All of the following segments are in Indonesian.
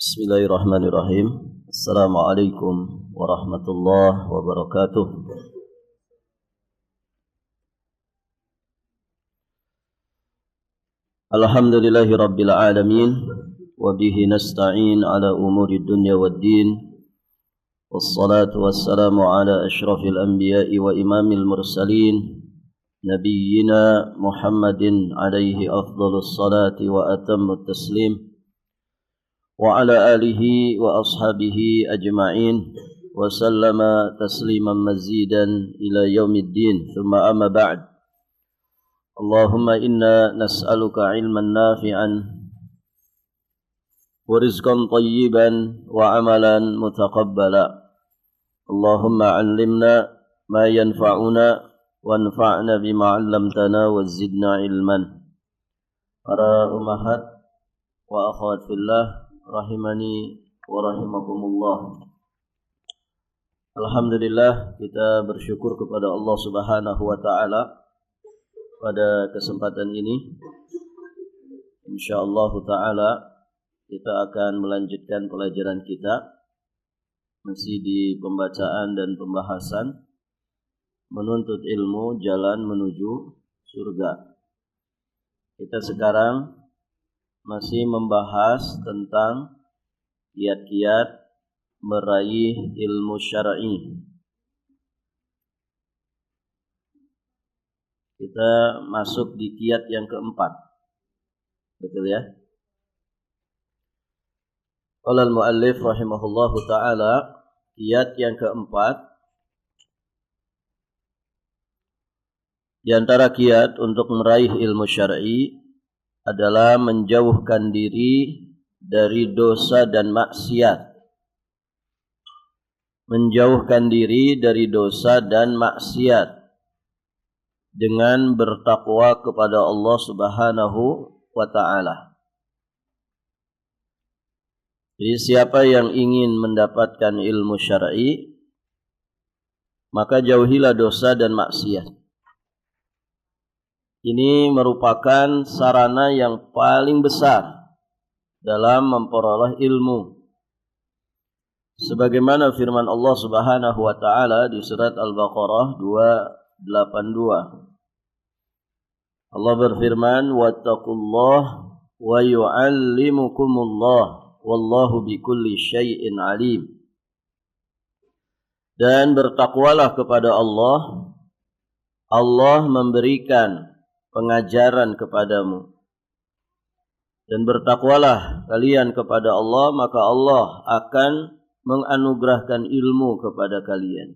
Bismillahirrahmanirrahim. Assalamualaikum warahmatullahi wabarakatuh. Alhamdulillahi rabbil alamin. Wabihi nasta'in ala umuri dunya waddin. Wassalatu wassalamu ala ashrafil anbiya'i wa imamil mursalin. Nabiyyina Muhammadin alaihi afdalus salati wa atammut taslim. وعلى آله وأصحابه أجمعين وسلم تسليما مزيدا إلى يوم الدين ثم أما بعد اللهم إنا نسألك علما نافعا ورزقا طيبا وعملا متقبلا اللهم علمنا ما ينفعنا وانفعنا بما علمتنا وزدنا علما. Para ummahat wa akhwat fillah rahimani wa rahimakumullah. Alhamdulillah, kita bersyukur kepada Allah Subhanahu wa taala pada kesempatan ini. Insyaallah taala kita akan melanjutkan pelajaran kita masih di pembacaan dan pembahasan menuntut ilmu jalan menuju surga. Kita sekarang masih membahas tentang kiat-kiat meraih ilmu syar'i. Kita masuk di kiat yang keempat. Betul ya? Qala al-muallif rahimahullahu ta'ala, kiat yang keempat di antara kiat untuk meraih ilmu syar'i adalah menjauhkan diri dari dosa dan maksiat. Menjauhkan diri dari dosa dan maksiat dengan bertakwa kepada Allah Subhanahu wa taala. Jadi siapa yang ingin mendapatkan ilmu syar'i, maka jauhilah dosa dan maksiat. Ini merupakan sarana yang paling besar dalam memperoleh ilmu. Sebagaimana firman Allah Subhanahu wa taala di surat Al-Baqarah 282. Allah berfirman, "Wattaqullah wa yu'allimukumullah wallahu bikulli syai'in alim." Dan bertakwalah kepada Allah. Allah memberikan pengajaran kepadamu. Dan bertakwalah kalian kepada Allah, maka Allah akan menganugerahkan ilmu kepada kalian.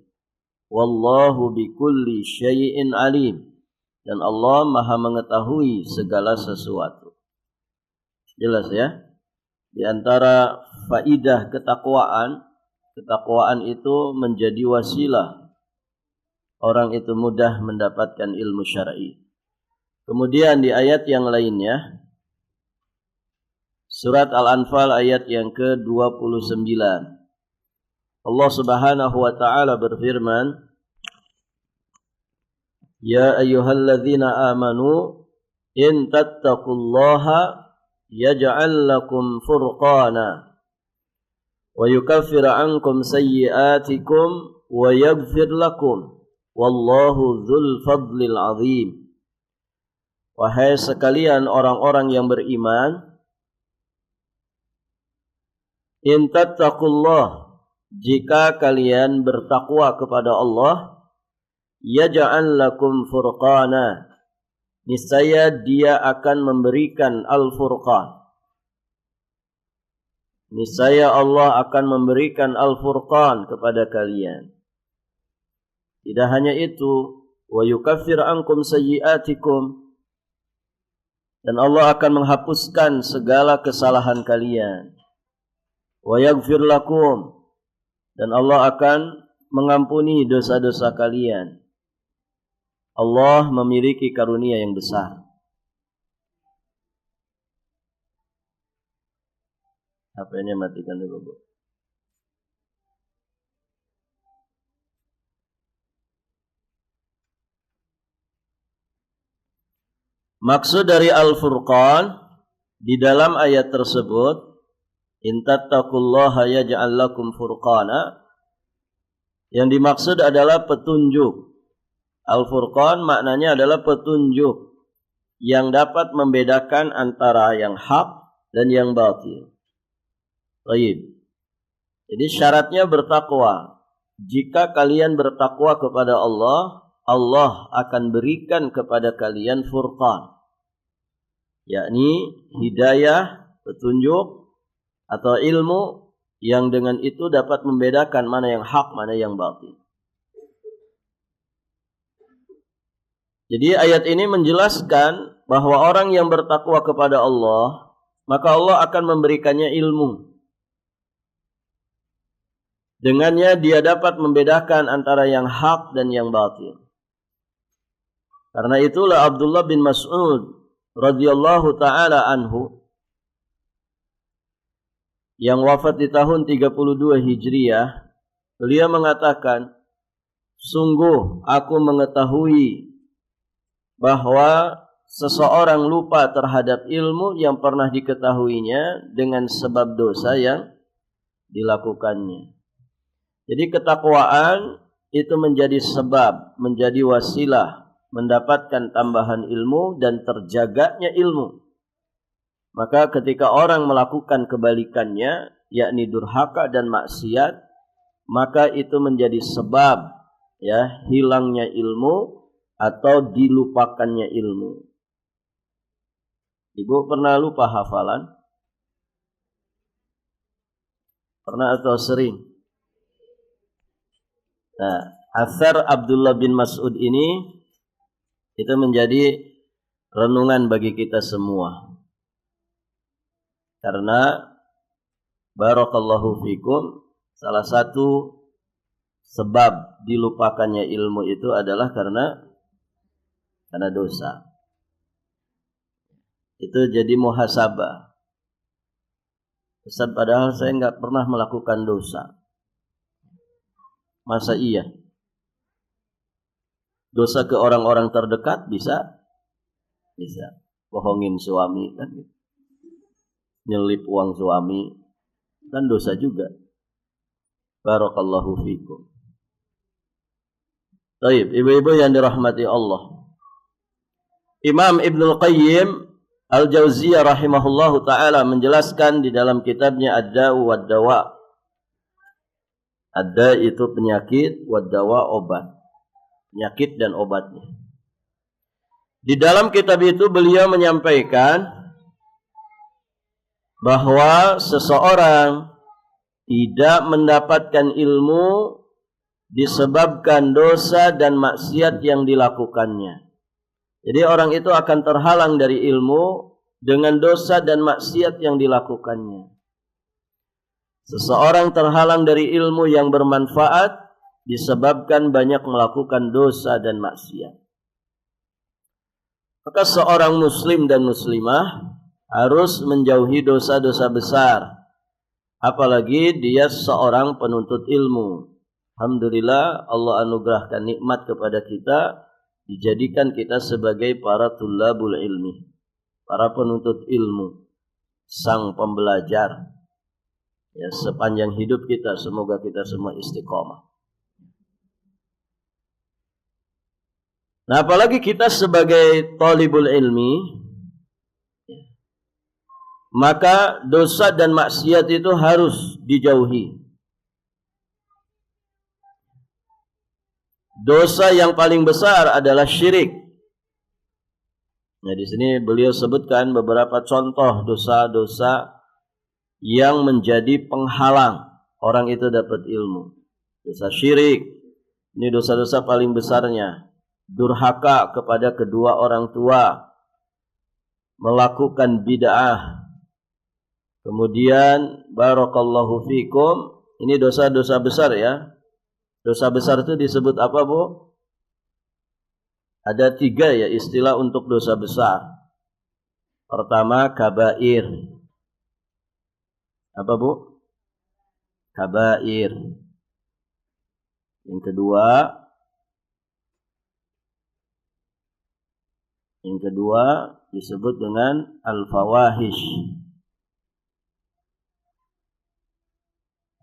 Wallahu bikulli syai'in alim. Dan Allah Maha mengetahui segala sesuatu. Jelas ya? Di antara faidah ketakwaan itu menjadi wasilah orang itu mudah mendapatkan ilmu syar'i. Kemudian di ayat yang lainnya, surat Al-Anfal ayat yang ke-29. Allah Subhanahu wa taala berfirman, "Ya ayyuhalladzina amanu in tattaqullaha yaj'al lakum furqana wa yukaffir 'ankum sayyi'atikum wa yaghfir lakum wallahu dzul fadlil 'adzim." Wahai sekalian orang-orang yang beriman, in tattaqullah, jika kalian bertakwa kepada Allah, yaj'al lakum furqana, niscaya Dia akan memberikan al-furqan. Niscaya Allah akan memberikan al-furqan kepada kalian. Tidak hanya itu, wa yukaffir ankum sayyi'atikum, dan Allah akan menghapuskan segala kesalahan kalian. Wa yaghfir lakum, dan Allah akan mengampuni dosa-dosa kalian. Allah memiliki karunia yang besar. HP-nya matikan dulu, Bu. Maksud dari Al-Furqan di dalam ayat tersebut In tattaqullaha yaj'al lakum furqana. Yang dimaksud adalah petunjuk. Al-Furqan maknanya adalah petunjuk yang dapat membedakan antara yang hak dan yang batil. Baik. Jadi syaratnya bertakwa. Jika kalian bertakwa kepada Allah, Allah akan berikan kepada kalian furqan, yakni hidayah, petunjuk atau ilmu yang dengan itu dapat membedakan mana yang hak, mana yang batil. Jadi ayat ini menjelaskan bahwa orang yang bertakwa kepada Allah, maka Allah akan memberikannya ilmu. Dengannya dia dapat membedakan antara yang hak dan yang batil. Karena itulah Abdullah bin Mas'ud radhiyallahu taala anhu yang wafat di tahun 32 Hijriah, beliau mengatakan, sungguh aku mengetahui bahwa seseorang lupa terhadap ilmu yang pernah diketahuinya dengan sebab dosa yang dilakukannya. Jadi ketakwaan itu menjadi sebab, menjadi wasilah mendapatkan tambahan ilmu dan terjaganya ilmu. Maka ketika orang melakukan kebalikannya, yakni durhaka dan maksiat, maka itu menjadi sebab ya hilangnya ilmu atau dilupakannya ilmu. Ibu pernah lupa hafalan? Pernah atau sering? Nah, asar Abdullah bin Mas'ud ini itu menjadi renungan bagi kita semua. Karena barakallahu fikum, salah satu sebab dilupakannya ilmu itu adalah karena dosa. Itu jadi muhasabah. Ustaz, padahal saya enggak pernah melakukan dosa. Masa iya? Dosa ke orang-orang terdekat bisa? Bisa. Bohongin suami kan gitu. Nyelip uang suami kan dosa juga. Barakallahu fikum. Baik, ibu-ibu yang dirahmati Allah. Imam Ibnul Qayyim Al-Jauziyah rahimahullahu ta'ala menjelaskan di dalam kitabnya Ad-Da'u wad-Dawa. Ad-Da' itu penyakit, wad-Dawa obat. Penyakit dan obatnya. Di dalam kitab itu beliau menyampaikan bahwa seseorang tidak mendapatkan ilmu disebabkan dosa dan maksiat yang dilakukannya. Jadi orang itu akan terhalang dari ilmu dengan dosa dan maksiat yang dilakukannya. Seseorang terhalang dari ilmu yang bermanfaat disebabkan banyak melakukan dosa dan maksiat. Maka seorang muslim dan muslimah harus menjauhi dosa-dosa besar. Apalagi dia seorang penuntut ilmu. Alhamdulillah Allah anugerahkan nikmat kepada kita, dijadikan kita sebagai para tullabul ilmi, para penuntut ilmu, sang pembelajar. Ya, sepanjang hidup kita semoga kita semua istiqomah. Nah, apalagi kita sebagai talibul ilmi, maka dosa dan maksiat itu harus dijauhi. Dosa yang paling besar adalah syirik. Nah, di sini beliau sebutkan beberapa contoh dosa-dosa yang menjadi penghalang orang itu dapat ilmu. Dosa syirik, ini dosa-dosa paling besarnya. Durhaka kepada kedua orang tua, melakukan bid'ah. Kemudian barakallahu fikum, ini dosa-dosa besar ya. Dosa besar itu disebut apa, Bu? Ada 3 ya istilah untuk dosa besar. Pertama, kabair. Apa, Bu? Kabair. Yang kedua disebut dengan al-fawahish.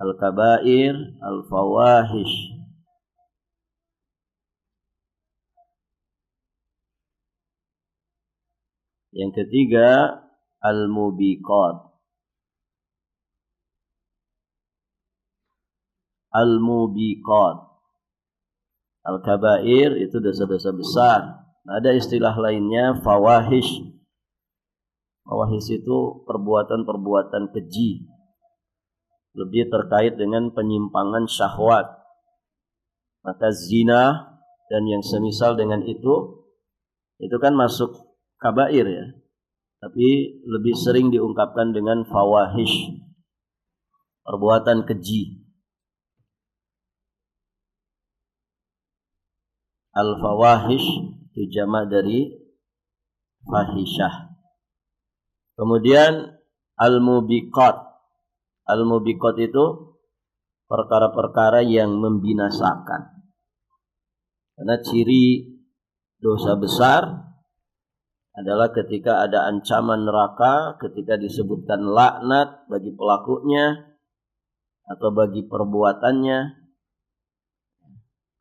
al-kabair, al-fawahish. Yang ketiga, al-mubiqat. Al-mubiqat. Al-kabair itu dosa-dosa besar. Ada istilah lainnya fawahish. Fawahish itu perbuatan-perbuatan keji. Lebih terkait dengan penyimpangan syahwat. Maka zina dan yang semisal dengan itu kan masuk kabair ya. Tapi lebih sering diungkapkan dengan fawahish. Perbuatan keji. Al-fawahish itu jamak dari fahishah. Kemudian al-mubiqat. Al-mubiqat itu perkara-perkara yang membinasakan. Karena ciri dosa besar adalah ketika ada ancaman neraka, ketika disebutkan laknat bagi pelakunya atau bagi perbuatannya.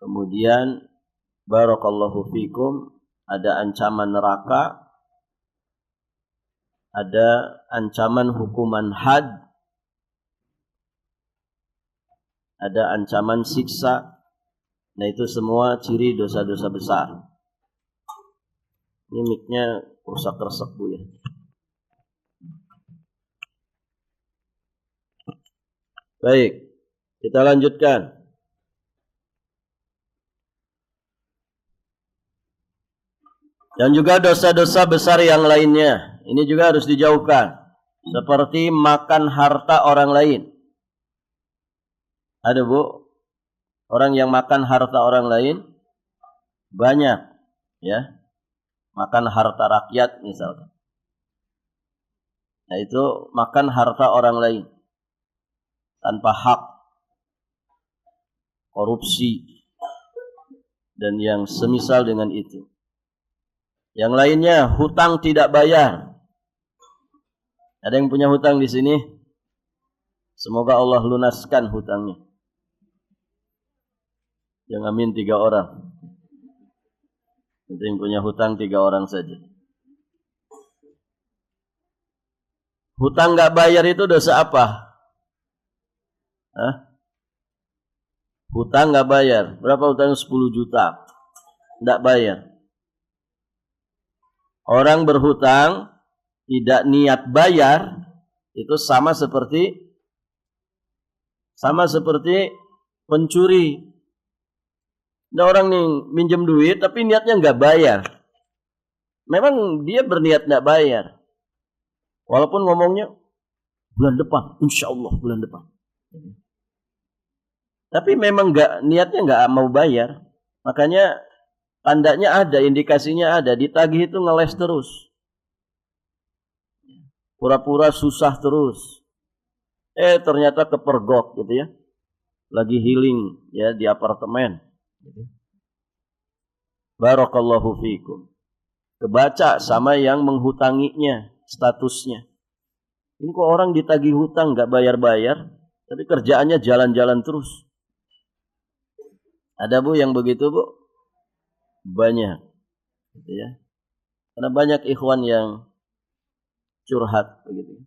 Kemudian barakallahu fikum, ada ancaman neraka, ada ancaman hukuman had, ada ancaman siksa. Nah itu semua ciri dosa-dosa besar. Ini mic-nya rusak-resek Bu ya. Baik, kita lanjutkan. Dan juga dosa-dosa besar yang lainnya. Ini juga harus dijauhkan. Seperti makan harta orang lain. Ada Bu? Orang yang makan harta orang lain banyak. Ya. Makan harta rakyat misalkan. Nah itu makan harta orang lain. Tanpa hak. Korupsi. Dan yang semisal dengan itu. Yang lainnya hutang tidak bayar. Ada yang punya hutang di sini? Semoga Allah lunaskan hutangnya. Yang amin 3 orang. Itu yang punya hutang 3 orang saja. Hutang nggak bayar itu dosa apa? Hah? Hutang nggak bayar. Berapa hutang? 10 juta. Nggak bayar. Orang berhutang tidak niat bayar itu sama seperti pencuri. Ada orang nih minjem duit tapi niatnya nggak bayar. Memang dia berniat nggak bayar. Walaupun ngomongnya bulan depan, insya Allah bulan depan. Tapi memang niatnya nggak mau bayar. Makanya tandanya ada, indikasinya ada. Ditagih itu ngeles terus. Pura-pura susah terus. Ternyata kepergok gitu ya. Lagi healing ya di apartemen. Barakallahu fikum. Kebaca sama yang menghutanginya statusnya. Ini kok orang ditagih hutang nggak bayar-bayar, tapi kerjaannya jalan-jalan terus. Ada Bu yang begitu Bu? Banyak, gitu ya. Karena banyak ikhwan yang curhat begitu.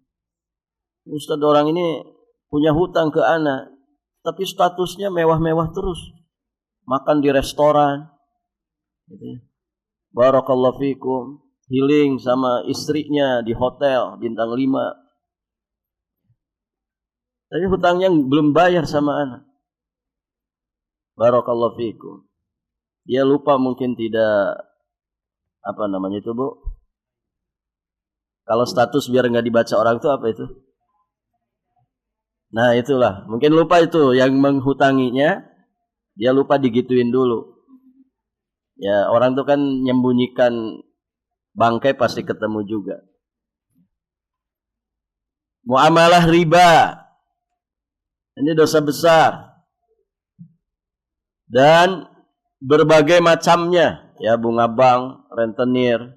Ustaz, orang ini punya hutang ke anak, tapi statusnya mewah-mewah terus. Makan di restoran, gitu ya. Barakallahu fikum, healing sama istrinya di hotel bintang 5. Tapi hutangnya belum bayar sama anak. Barakallahu fikum. Dia lupa mungkin tidak, apa namanya itu Bu? Kalau status biar nggak dibaca orang itu apa itu? Nah itulah, mungkin lupa itu yang menghutanginya, dia lupa digituin dulu. Ya orang itu kan menyembunyikan bangkai pasti ketemu juga. Muamalah riba, ini dosa besar. Dan berbagai macamnya, ya bunga bank, rentenir,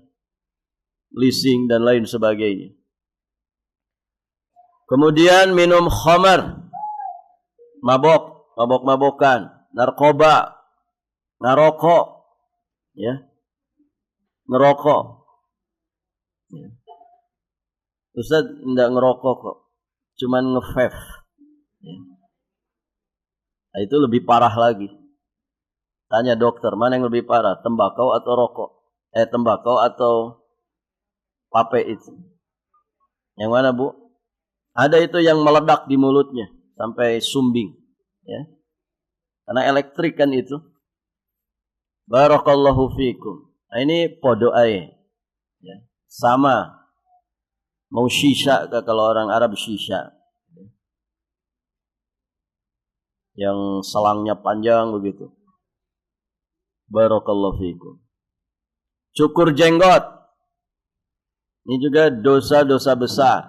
leasing dan lain sebagainya. Kemudian minum khamar. mabok-mabokan, narkoba, ngerokok, ya, ngerokok. Ya. Ustaz enggak ngerokok kok, cuman nge-vape. Ya. Nah, itu lebih parah lagi. Tanya dokter, mana yang lebih parah, tembakau atau rokok? Tembakau atau vape itu? Yang mana, Bu? Ada itu yang meledak di mulutnya sampai sumbing, ya. Karena elektrik kan itu. Barakallahu fikum. Nah, ini podo ae. Ya. Sama. Mau shisha kalau orang Arab shisha. Yang selangnya panjang begitu. Barakallahu fikum. Cukur jenggot. Ini juga dosa-dosa besar.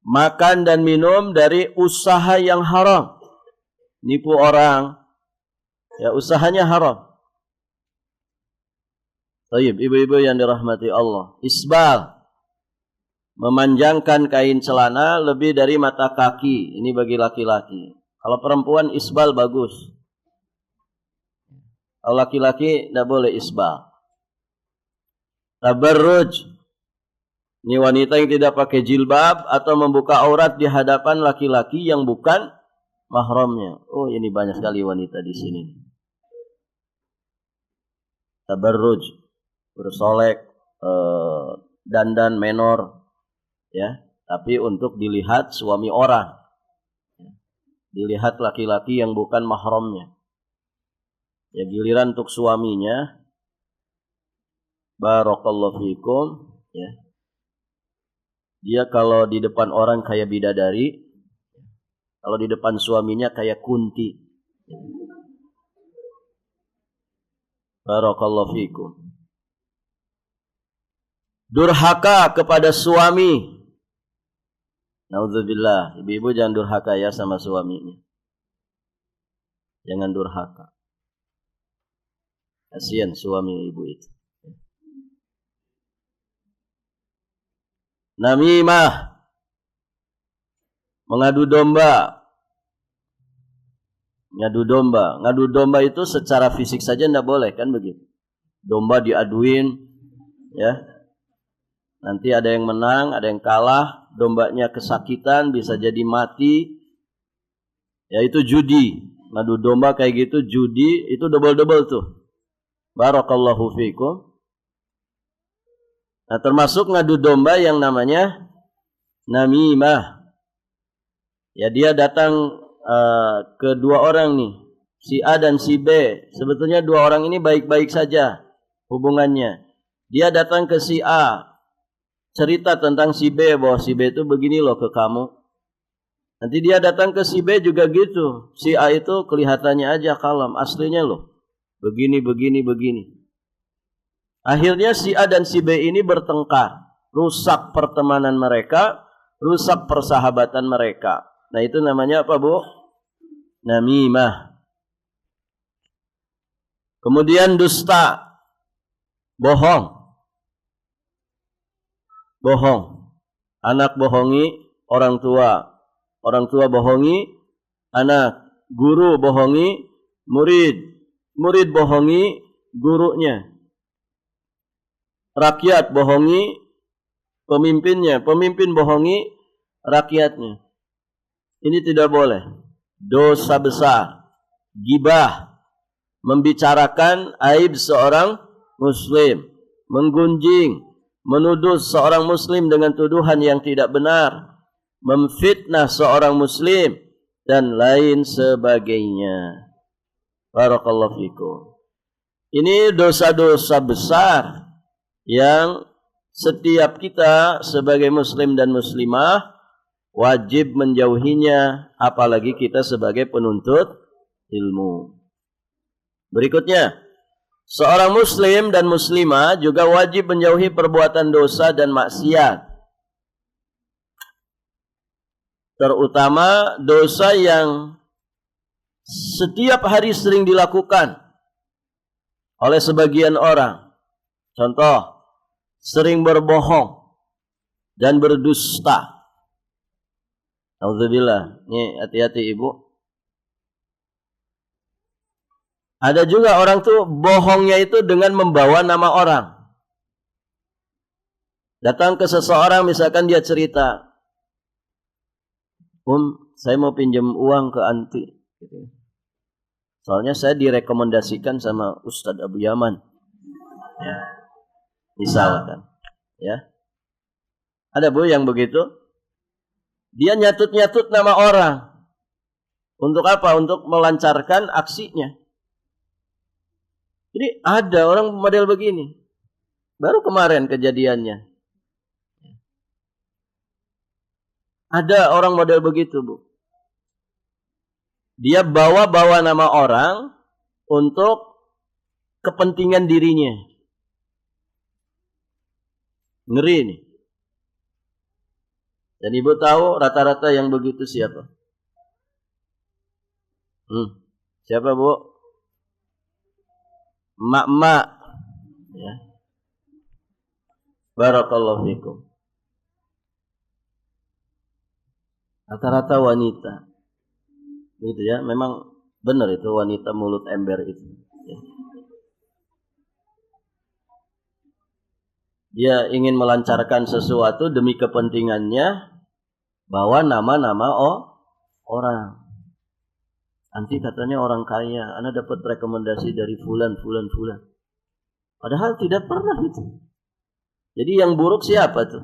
Makan dan minum dari usaha yang haram. Nipu orang. Ya, usahanya haram. Baik, ibu-ibu yang dirahmati Allah. Isbal. Memanjangkan kain celana lebih dari mata kaki. Ini bagi laki-laki. Kalau perempuan isbal bagus. Kalau laki-laki tidak boleh isbal. Tabarruj. Ini wanita yang tidak pakai jilbab atau membuka aurat di hadapan laki-laki yang bukan mahramnya. Oh, ini banyak sekali wanita di sini. Tabarruj, bersolek, dandan menor, ya. Tapi untuk dilihat suami orang, dilihat laki-laki yang bukan mahramnya. Ya, giliran untuk suaminya, barakallahu fikum, ya. Dia kalau di depan orang kayak bidadari, kalau di depan suaminya kayak kunti. Barakallahu fikum. Durhaka kepada suami. Nauzubillah, ibu-ibu jangan durhaka ya sama suaminya. Jangan durhaka. Kasihan suami ibu itu. Namimah. Mengadu domba. Ngadu domba. Ngadu domba itu secara fisik saja tidak boleh, kan begitu. Domba diaduin, ya. Nanti ada yang menang, ada yang kalah, dombanya kesakitan, bisa jadi mati. Ya, itu judi. Ngadu domba kayak gitu, judi, itu double-double tuh. Barakallahu fikum. Nah, termasuk ngadu domba yang namanya namimah. Ya, dia datang ke dua orang nih, si A dan si B. Sebetulnya dua orang ini baik-baik saja hubungannya. Dia datang ke si A, cerita tentang si B, bahwa si B itu begini loh ke kamu. Nanti dia datang ke si B juga gitu. Si A itu kelihatannya aja kalem, aslinya loh begini. Akhirnya si A dan si B ini bertengkar, rusak pertemanan mereka, rusak persahabatan mereka. Nah, itu namanya apa, Bu? Namimah. Kemudian dusta, bohong. Bohong. Anak bohongi orang tua. Orang tua bohongi anak. Guru bohongi murid. Murid bohongi gurunya. Rakyat bohongi pemimpinnya. Pemimpin bohongi rakyatnya. Ini tidak boleh. Dosa besar. Gibah. Membicarakan aib seorang muslim. Menggunjing. Menuduh seorang muslim dengan tuduhan yang tidak benar. Memfitnah seorang muslim. Dan lain sebagainya. Barakallahu fikum. Ini dosa-dosa besar yang setiap kita sebagai muslim dan muslimah wajib menjauhinya, apalagi kita sebagai penuntut ilmu. Berikutnya, seorang muslim dan muslimah juga wajib menjauhi perbuatan dosa dan maksiat. Terutama dosa yang setiap hari sering dilakukan oleh sebagian orang. Contoh, sering berbohong dan berdusta. Alhamdulillah. Ini hati-hati ibu. Ada juga orang tuh bohongnya itu dengan membawa nama orang. Datang ke seseorang, misalkan dia cerita, saya mau pinjam uang ke anti. Soalnya saya direkomendasikan sama Ustadz Abu Yaman. Ya. Misalkan. Ya. Ada Bu yang begitu. Dia nyatut-nyatut nama orang. Untuk apa? Untuk melancarkan aksinya. Jadi ada orang model begini. Baru kemarin kejadiannya. Ada orang model begitu, Bu. Dia bawa-bawa nama orang untuk kepentingan dirinya. Ngeri nih. Dan Ibu tahu rata-rata yang begitu siapa? Siapa, Bu? Emak-emak. Ya. Barakallahu fikum. Rata-rata wanita. Gitu ya, memang benar itu wanita mulut ember itu. Ya. Dia ingin melancarkan sesuatu demi kepentingannya, bawa nama-nama orang. Nanti katanya orang kaya, Anda dapat rekomendasi dari fulan. Padahal tidak pernah itu. Jadi yang buruk siapa tuh?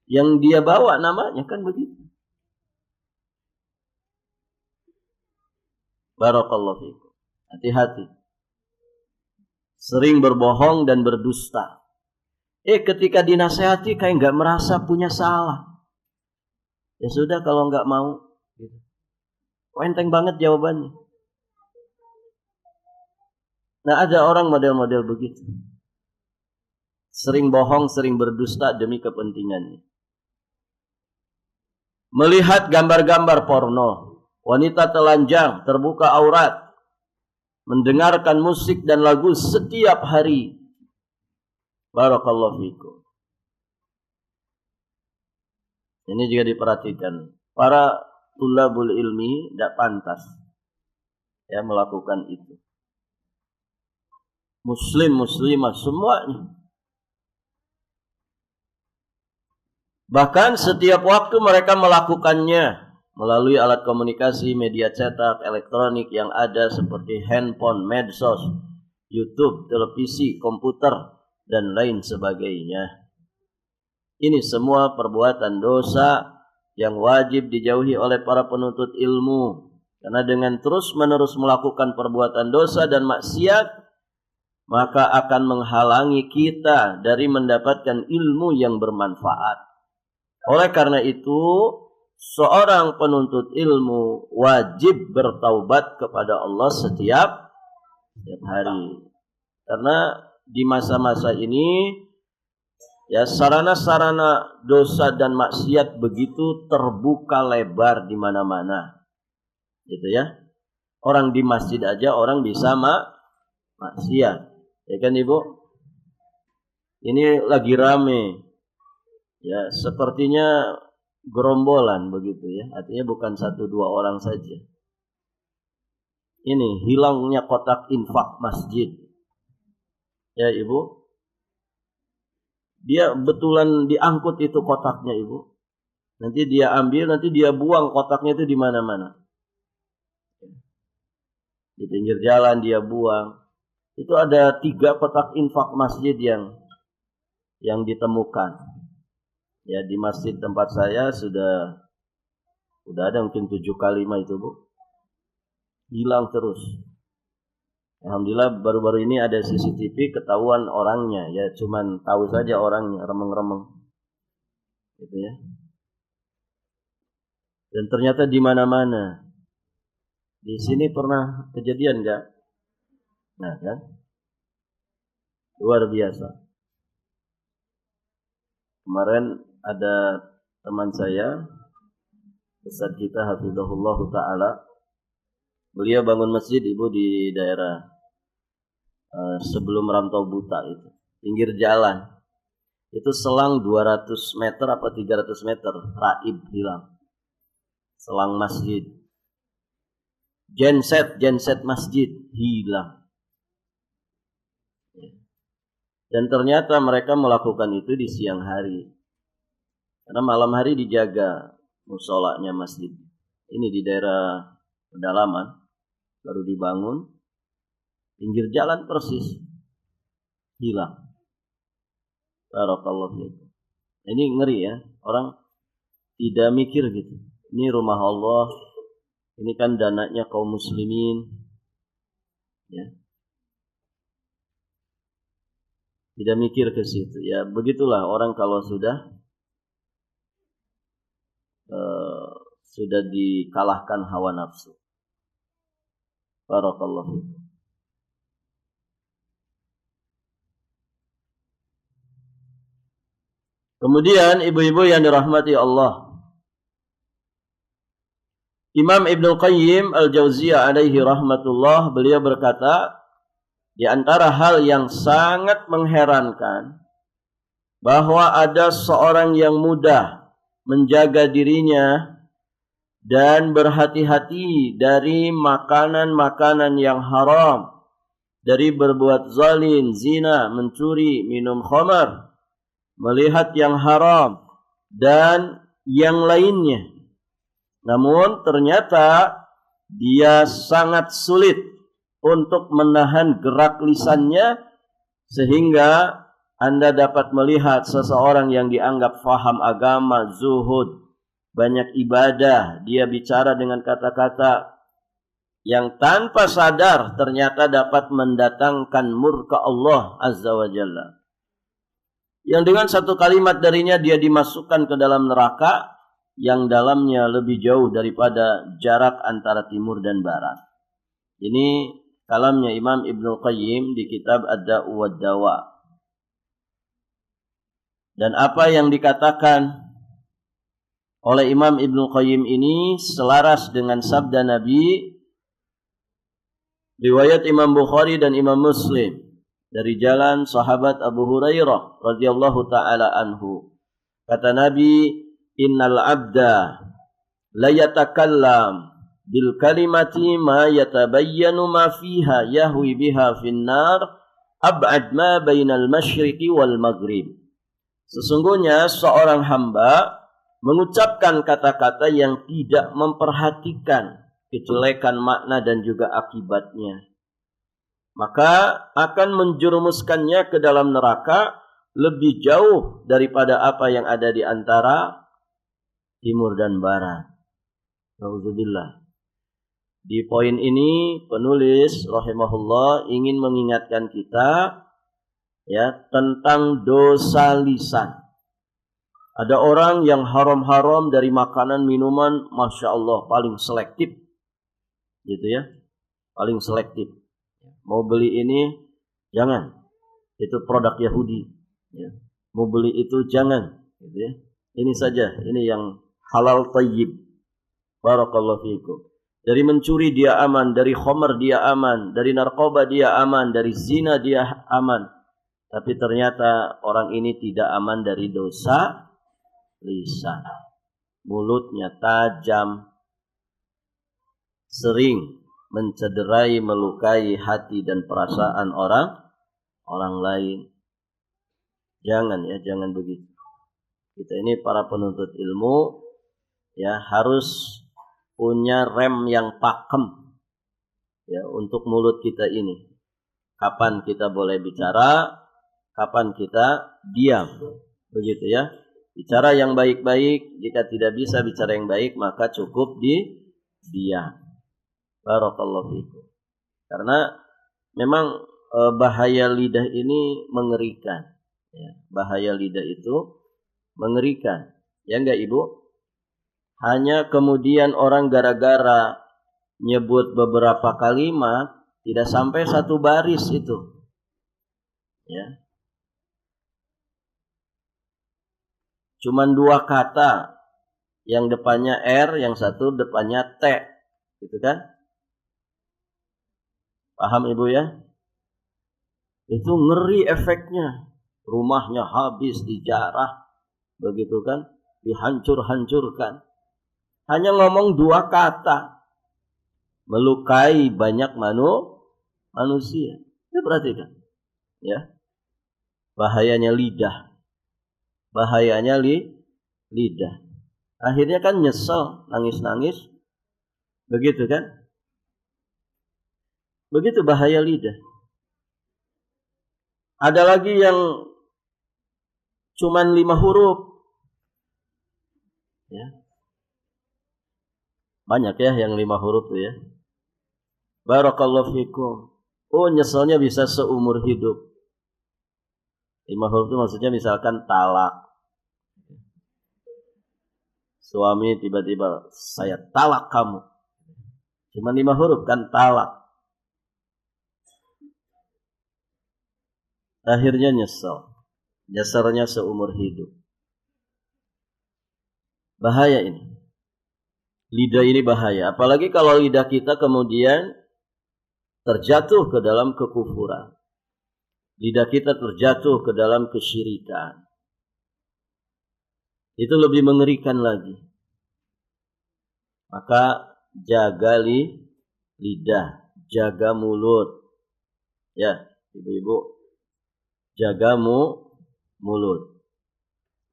Yang dia bawa namanya kan begitu. Barakallahu fikum. Hati-hati. Sering berbohong dan berdusta. Ketika dinasehati kayak nggak merasa punya salah. Ya sudah kalau nggak mau. Gitu. Enteng banget jawabannya. Nah ada orang model-model begitu. Sering bohong, sering berdusta demi kepentingannya. Melihat gambar-gambar porno. Wanita telanjang, terbuka aurat, mendengarkan musik dan lagu setiap hari. Barakallahu fikum. Ini juga diperhatikan. Para tulabul ilmi tidak pantas ya melakukan itu. Muslim, muslimah semuanya. Bahkan setiap waktu mereka melakukannya melalui alat komunikasi, media cetak, elektronik yang ada seperti handphone, medsos, YouTube, televisi, komputer, dan lain sebagainya. Ini semua perbuatan dosa yang wajib dijauhi oleh para penuntut ilmu. Karena dengan terus-menerus melakukan perbuatan dosa dan maksiat, maka akan menghalangi kita dari mendapatkan ilmu yang bermanfaat. Oleh karena itu, seorang penuntut ilmu wajib bertaubat kepada Allah setiap hari. Karena di masa-masa ini ya sarana-sarana dosa dan maksiat begitu terbuka lebar di mana-mana. Gitu ya. Orang di masjid aja orang bisa maksiat. Ya kan Ibu? Ini lagi rame. Ya, sepertinya gerombolan begitu ya, artinya bukan 1-2 orang saja. Ini hilangnya kotak infak masjid. Ya Ibu, dia betulan diangkut itu kotaknya Ibu. Nanti dia ambil, nanti dia buang kotaknya itu di mana-mana. Di pinggir jalan dia buang. Itu ada 3 kotak infak masjid yang ditemukan. Ya di masjid tempat saya sudah ada mungkin 7 kali itu Bu. Hilang terus. Alhamdulillah baru-baru ini ada CCTV ketahuan orangnya. Ya cuman tahu saja orangnya, remeng-remeng. Gitu ya. Dan ternyata di mana-mana. Di sini pernah kejadian enggak? Nah kan? Luar biasa. Kemarin ada teman saya, Ustadz kita hafizahullah ta'ala. Beliau bangun masjid Ibu di daerah sebelum Rantau Buta itu, pinggir jalan. Itu selang 200 meter apa 300 meter raib hilang. Selang masjid. genset masjid hilang. Dan ternyata mereka melakukan itu di siang hari. Karena malam hari dijaga musholanya masjid. Ini di daerah pedalaman, baru dibangun, pinggir jalan persis, hilang. Barakallahu fiikum. Ini ngeri ya, orang tidak mikir gitu. Ini rumah Allah, ini kan dananya kaum muslimin, ya. Tidak mikir ke situ. Ya begitulah orang kalau sudah dikalahkan hawa nafsu. Barakallahu fiikum. Kemudian ibu-ibu yang dirahmati Allah, Imam Ibnu Qayyim Al-Jauziyah alaihi rahmatullah, beliau berkata, di antara hal yang sangat mengherankan bahwa ada seorang yang mudah menjaga dirinya dan berhati-hati dari makanan-makanan yang haram, dari berbuat zalim, zina, mencuri, minum khamar, melihat yang haram dan yang lainnya. Namun ternyata dia sangat sulit untuk menahan gerak lisannya, sehingga Anda dapat melihat seseorang yang dianggap faham agama, zuhud, banyak ibadah, dia bicara dengan kata-kata yang tanpa sadar ternyata dapat mendatangkan murka Allah Azza wa Jalla. Yang dengan satu kalimat darinya dia dimasukkan ke dalam neraka yang dalamnya lebih jauh daripada jarak antara timur dan barat. Ini kalamnya Imam Ibnu Qayyim di kitab Ad-Da'u wad-Dawa. Dan apa yang dikatakan oleh Imam Ibnu Qayyim ini selaras dengan sabda Nabi, riwayat Imam Bukhari dan Imam Muslim dari jalan sahabat Abu Hurairah radhiyallahu taala anhu. Kata Nabi, innal abda la yatakallam bil kalimati ma yatabayyanu ma fiha yahwi biha finnar ab'ad ma bainal masyriqi wal maghrib. Sesungguhnya seorang hamba mengucapkan kata-kata yang tidak memperhatikan kejelekan makna dan juga akibatnya, maka akan menjerumuskannya ke dalam neraka lebih jauh daripada apa yang ada di antara timur dan barat. Nauzubillah. Di poin ini penulis rahimahullah ingin mengingatkan kita ya tentang dosa lisan. Ada orang yang haram-haram dari makanan minuman, masya Allah paling selektif, gitu ya, paling selektif. Mau beli ini jangan, itu produk Yahudi. Ya. Mau beli itu jangan, gitu ya. Ini saja, ini yang halal thayyib. Barakallahu fiikum. Dari mencuri dia aman, dari khamar dia aman, dari narkoba dia aman, dari zina dia aman. Tapi ternyata orang ini tidak aman dari dosa lisan. Mulutnya tajam, sering mencederai, melukai hati dan perasaan orang lain. Jangan ya, jangan begitu. Kita ini para penuntut ilmu ya harus punya rem yang pakem ya untuk mulut kita ini. Kapan kita boleh bicara, kapan kita diam. Begitu ya. Bicara yang baik-baik, jika tidak bisa bicara yang baik maka cukup diam. Barakallahu fiikum. Karena memang bahaya lidah ini mengerikan. Ya, bahaya lidah itu mengerikan. Ya enggak Ibu? Hanya kemudian orang gara-gara nyebut beberapa kalimat tidak sampai satu baris itu. Ya. Cuman dua kata, yang depannya R, yang satu depannya T, gitu kan? Paham Ibu ya? Itu ngeri efeknya. Rumahnya habis dijarah, begitu kan? Dihancur-hancurkan. Hanya ngomong dua kata. melukai banyak manusia. Ya perhatikan. Ya. Bahayanya lidah. Bahayanya lidah. Akhirnya kan nyesel, nangis-nangis. Begitu kan? Begitu bahaya lidah. Ada lagi yang cuman 5 huruf. Ya. Banyak ya yang 5 huruf tuh ya. Barakallahu fikum. Oh, nyeselnya bisa seumur hidup. 5 huruf itu maksudnya misalkan talak. Suami tiba-tiba, saya talak kamu. Cuma 5 huruf kan talak. Akhirnya nyesel. Nyeselnya seumur hidup. Bahaya ini. Lidah ini bahaya. Apalagi kalau lidah kita kemudian terjatuh ke dalam kekufuran. Lidah kita terjatuh ke dalam kesyirikan. Itu lebih mengerikan lagi. Maka jaga lidah, jaga mulut. Ya, ibu-ibu, jaga mulut.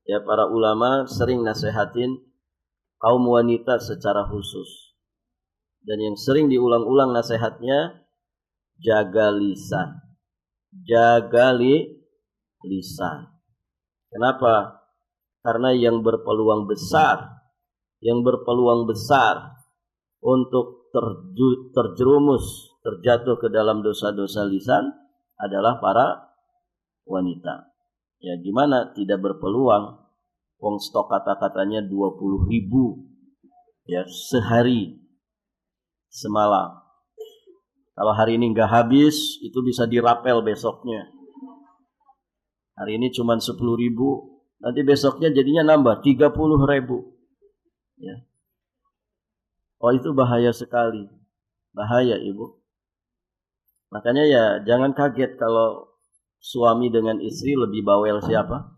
Ya, para ulama sering nasihatin kaum wanita secara khusus. Dan yang sering diulang-ulang nasihatnya, jaga lisan. Jaga lisan. Kenapa? Karena yang berpeluang besar untuk terjerumus, terjatuh ke dalam dosa-dosa lisan adalah para wanita. Ya gimana tidak berpeluang? Wong stok kata-katanya 20.000 ya sehari semalam. Kalau hari ini nggak habis, itu bisa dirapel besoknya. Hari ini cuma 10.000, nanti besoknya jadinya nambah 30.000. Ya. Oh itu bahaya sekali. Bahaya ibu. Makanya ya jangan kaget kalau suami dengan istri lebih bawel siapa?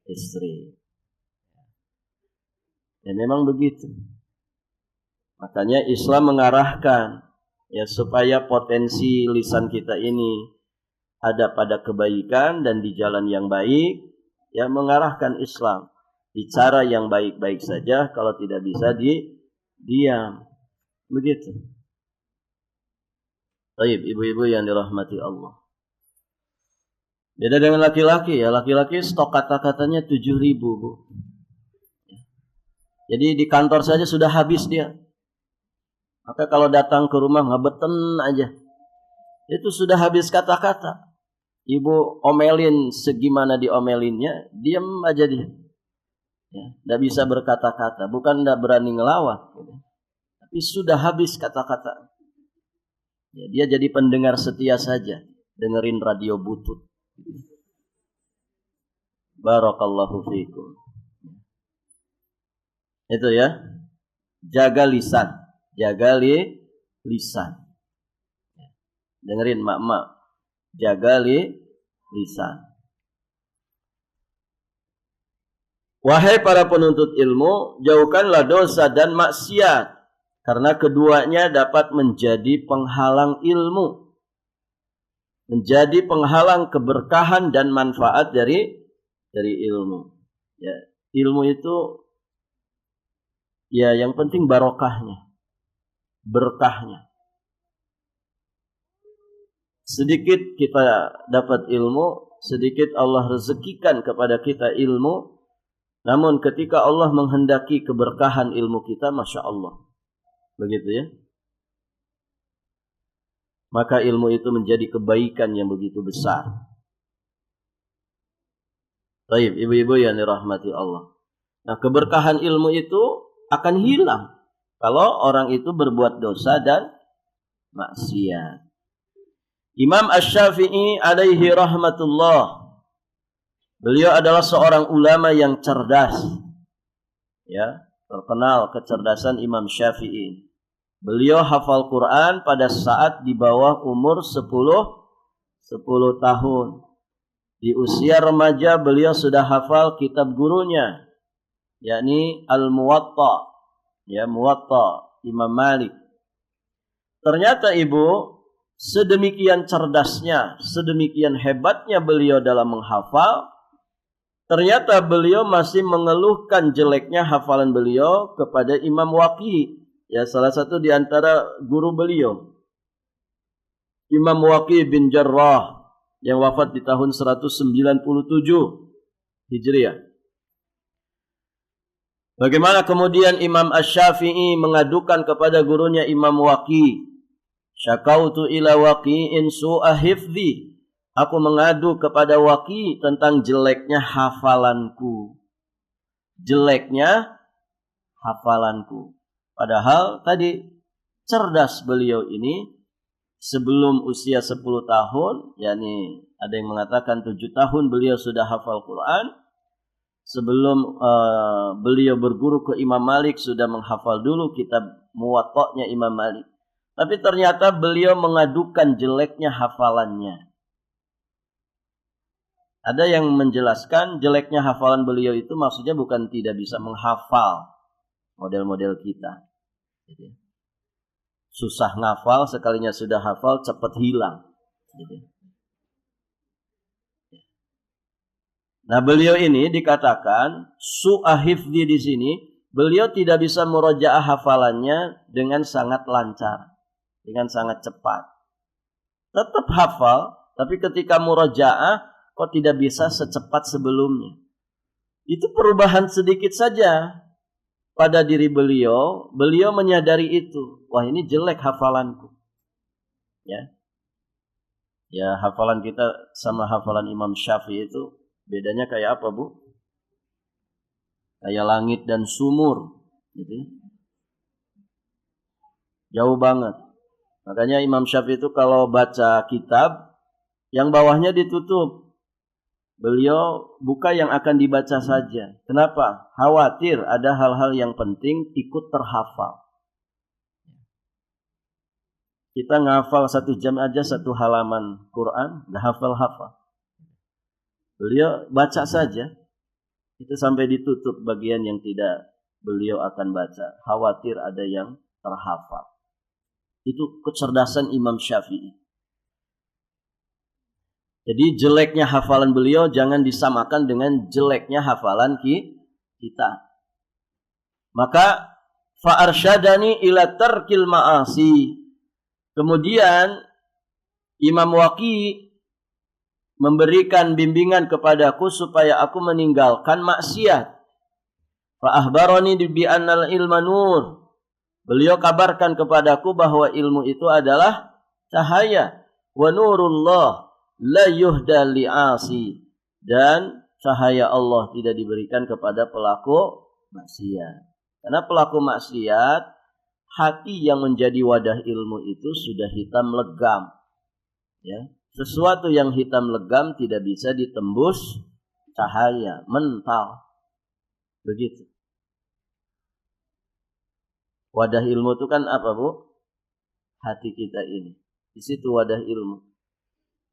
Istri. Ya memang begitu. Makanya Islam mengarahkan ya supaya potensi lisan kita ini ada pada kebaikan dan di jalan yang baik, ya mengarahkan Islam. Bicara yang baik-baik saja, kalau tidak bisa diam. Begitu. Baik, ibu-ibu yang dirahmati Allah. Beda dengan laki-laki ya, laki-laki stok kata-katanya 7.000 Bu. Jadi di kantor saja sudah habis dia. Maka kalau datang ke rumah ngebeten aja. Itu sudah habis kata-kata. Ibu omelin segimana diomelinnya, diam aja dia. Ya, tidak bisa berkata-kata, bukan tidak berani ngelawan. Tapi sudah habis kata-kata. Ya, dia jadi pendengar setia saja, dengerin radio butut. Barakallahu fiikum. Itu ya. Jaga lisan. Jaga lisan. Dengerin mak-mak. Jaga lisan. Wahai para penuntut ilmu, jauhkanlah dosa dan maksiat. Karena keduanya dapat menjadi penghalang ilmu. Menjadi penghalang keberkahan dan manfaat dari ilmu. Ya, ilmu itu ya yang penting barokahnya, berkahnya. Sedikit kita dapat ilmu, sedikit Allah rezekikan kepada kita ilmu. Namun ketika Allah menghendaki keberkahan ilmu kita, Masya Allah. Begitu ya. Maka ilmu itu menjadi kebaikan yang begitu besar. Baik, ibu-ibu yang dirahmati Allah. Nah, keberkahan ilmu itu akan hilang kalau orang itu berbuat dosa dan maksiat. Imam Asy-Syafi'i alaihi rahmatullah. Beliau adalah seorang ulama yang cerdas. Ya, terkenal kecerdasan Imam Syafi'i. Beliau hafal Quran pada saat di bawah umur 10 tahun. Di usia remaja beliau sudah hafal kitab gurunya, yakni Al-Muwatta, ya Muwatta Imam Malik. Ternyata ibu, sedemikian cerdasnya, sedemikian hebatnya beliau dalam menghafal, ternyata beliau masih mengeluhkan jeleknya hafalan beliau kepada Imam Waqi, ya salah satu di antara guru beliau. Imam Waqi bin Jarrah yang wafat di tahun 197 Hijriah. Bagaimana kemudian Imam Asy-Syafi'i mengadukan kepada gurunya Imam Waqi, syakautu ila Waqi'in su'a hifdzi. Aku mengadu kepada Waqi tentang jeleknya hafalanku. Jeleknya hafalanku. Padahal tadi cerdas beliau ini sebelum usia 10 tahun, yakni ada yang mengatakan 7 tahun beliau sudah hafal Quran. Sebelum beliau berguru ke Imam Malik sudah menghafal dulu kitab Muwatta'nya Imam Malik. Tapi ternyata beliau mengadukan jeleknya hafalannya. Ada yang menjelaskan jeleknya hafalan beliau itu maksudnya bukan tidak bisa menghafal model-model kita. Jadi, susah ngafal, sekalinya sudah hafal cepat hilang. Jadi. Nah, beliau ini dikatakan su'a hifdzi di sini, beliau tidak bisa murojaah hafalannya dengan sangat lancar, dengan sangat cepat. Tetap hafal, tapi ketika murojaah kok tidak bisa secepat sebelumnya. Itu perubahan sedikit saja pada diri beliau, beliau menyadari itu. Wah, ini jelek hafalanku. Ya. Ya, hafalan kita sama hafalan Imam Syafi'i itu bedanya kayak apa, Bu? Kayak langit dan sumur, gitu. Jauh banget. Makanya Imam Syafi'i itu kalau baca kitab, yang bawahnya ditutup. Beliau buka yang akan dibaca saja. Kenapa? Khawatir ada hal-hal yang penting ikut terhafal. Kita ngafal 1 jam aja 1 halaman Quran, udah hafal-hafal. Beliau baca saja, itu sampai ditutup bagian yang tidak beliau akan baca. Khawatir ada yang terhafal. Itu kecerdasan Imam Syafi'i. Jadi jeleknya hafalan beliau jangan disamakan dengan jeleknya hafalan kita. Maka fa'arsyadani ila tarkil ma'asi. Kemudian Imam Waqi memberikan bimbingan kepadaku supaya aku meninggalkan maksiat. Fa ahbarani bi annal ilma nur. Beliau kabarkan kepadaku bahwa ilmu itu adalah cahaya. Wa nurullah la yuhda li'asi. Dan cahaya Allah tidak diberikan kepada pelaku maksiat. Karena pelaku maksiat, hati yang menjadi wadah ilmu itu sudah hitam legam. Ya. Sesuatu yang hitam legam tidak bisa ditembus cahaya, mental. Begitu. Wadah ilmu itu kan apa, Bu? Hati kita ini. Di situ wadah ilmu.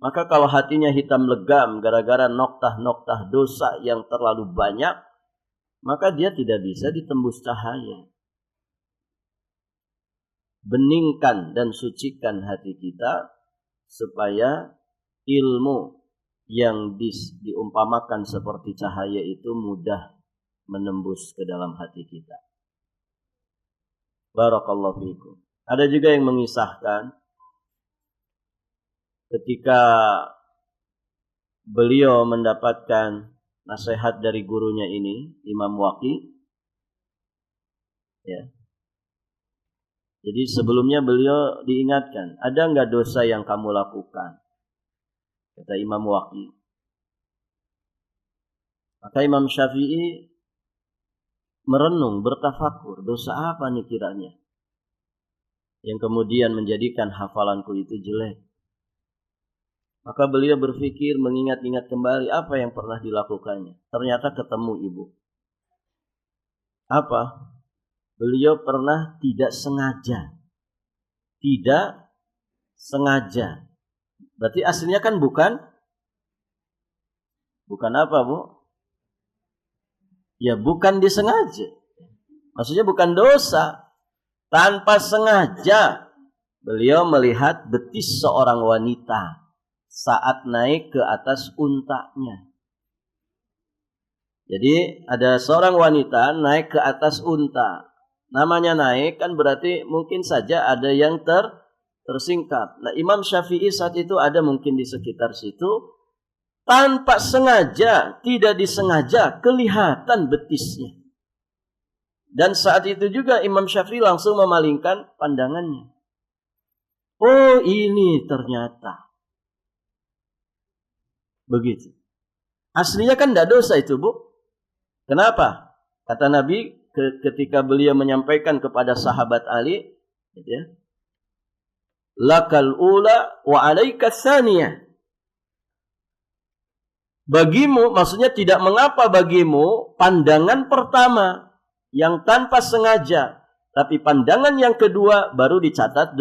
Maka kalau hatinya hitam legam gara-gara noktah-noktah dosa yang terlalu banyak, maka dia tidak bisa ditembus cahaya. Beningkan dan sucikan hati kita supaya ilmu yang diumpamakan seperti cahaya itu mudah menembus ke dalam hati kita. Barakallahu fiikum. Ada juga yang mengisahkan ketika beliau mendapatkan nasihat dari gurunya ini, Imam Waqi, ya. Jadi sebelumnya beliau diingatkan, ada enggak dosa yang kamu lakukan? Kata Imam Waqi. Maka Imam Syafi'i merenung, bertafakur, dosa apa nih kiranya? Yang kemudian menjadikan hafalanku itu jelek. Maka beliau berpikir, mengingat-ingat kembali apa yang pernah dilakukannya. Ternyata ketemu ibu. Apa? Beliau pernah tidak sengaja. Tidak sengaja. Berarti aslinya kan bukan apa, Bu? Ya bukan disengaja. Maksudnya bukan dosa. Tanpa sengaja Beliau melihat betis seorang wanita saat naik ke atas untanya. Jadi ada seorang wanita naik ke atas unta. Namanya naik kan berarti mungkin saja ada yang tersingkap. Nah, Imam Syafi'i saat itu ada mungkin di sekitar situ. Tanpa sengaja, tidak disengaja, kelihatan betisnya. Dan saat itu juga Imam Syafi'i langsung memalingkan pandangannya. Oh, ini ternyata. Begitu. Aslinya kan tidak dosa itu, Bu. Kenapa? Kata Nabi ketika beliau menyampaikan kepada sahabat Ali, gitu ya, lakal ula wa alaika tsaniyah. Bagimu, maksudnya tidak mengapa bagimu pandangan pertama yang tanpa sengaja, tapi pandangan yang kedua baru dicatat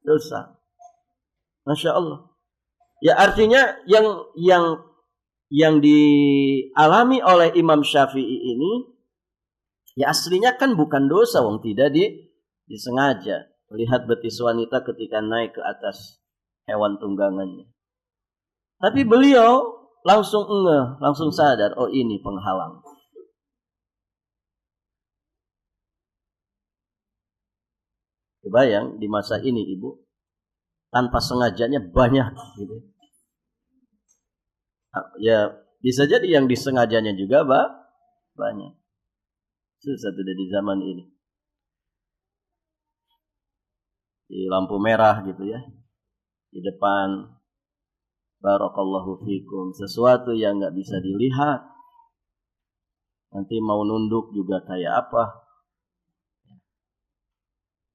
dosa. Masya Allah. Ya artinya yang dialami oleh Imam Syafi'i ini, ya aslinya kan bukan dosa, wong tidak disengaja. Lihat betis wanita ketika naik ke atas hewan tunggangannya. Tapi beliau langsung sadar, oh ini penghalang. Kebayang di masa ini Ibu, tanpa sengajanya banyak gitu. Ya bisa jadi yang disengajanya juga banyak. Susah tidak di zaman ini. Di lampu merah gitu ya, di depan, barakallahu fikum, sesuatu yang nggak bisa dilihat. Nanti mau nunduk juga kayak apa.